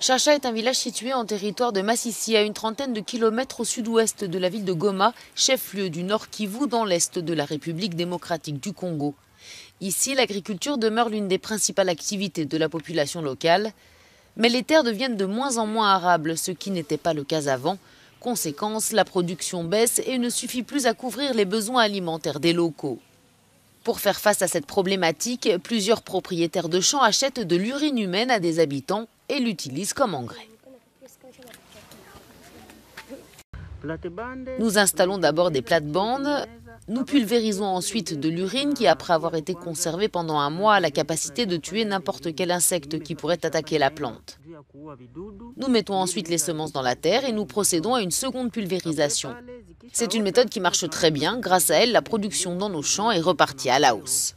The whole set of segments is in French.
Chacha est un village situé en territoire de Massissi, à une trentaine de kilomètres au sud-ouest de la ville de Goma, chef-lieu du Nord Kivu dans l'est de la République démocratique du Congo. Ici, l'agriculture demeure l'une des principales activités de la population locale, mais les terres deviennent de moins en moins arables, ce qui n'était pas le cas avant. Conséquence, la production baisse et ne suffit plus à couvrir les besoins alimentaires des locaux. Pour faire face à cette problématique, plusieurs propriétaires de champs achètent de l'urine humaine à des habitants et l'utilisent comme engrais. Nous installons d'abord des plates-bandes. Nous pulvérisons ensuite de l'urine qui, après avoir été conservée pendant un mois, a la capacité de tuer n'importe quel insecte qui pourrait attaquer la plante. Nous mettons ensuite les semences dans la terre et nous procédons à une seconde pulvérisation. C'est une méthode qui marche très bien. Grâce à elle, la production dans nos champs est repartie à la hausse.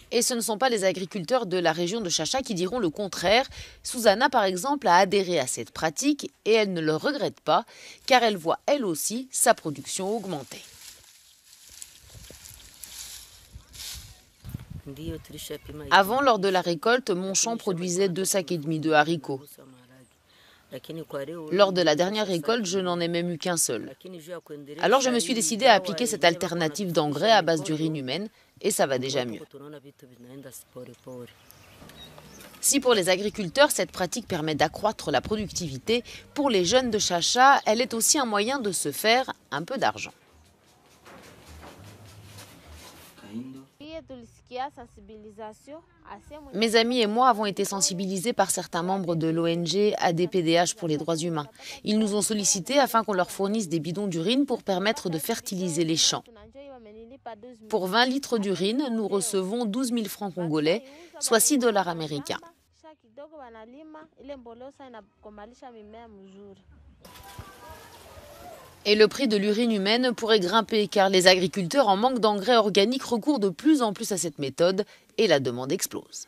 Et ce ne sont pas les agriculteurs de la région de Chacha qui diront le contraire. Susanna, par exemple, a adhéré à cette pratique et elle ne le regrette pas, car elle voit elle aussi sa production augmenter. Avant, lors de la récolte, mon champ produisait 2,5 sacs de haricots. Lors de la dernière récolte, je n'en ai même eu qu'un seul. Alors je me suis décidée à appliquer cette alternative d'engrais à base d'urine humaine et ça va déjà mieux. Si pour les agriculteurs, cette pratique permet d'accroître la productivité, pour les jeunes de Chacha, elle est aussi un moyen de se faire un peu d'argent. Mes amis et moi avons été sensibilisés par certains membres de l'ONG ADPDH pour les droits humains. Ils nous ont sollicités afin qu'on leur fournisse des bidons d'urine pour permettre de fertiliser les champs. Pour 20 litres d'urine, nous recevons 12 000 francs congolais, soit 6 $ américains. Et le prix de l'urine humaine pourrait grimper car les agriculteurs en manque d'engrais organiques recourent de plus en plus à cette méthode et la demande explose.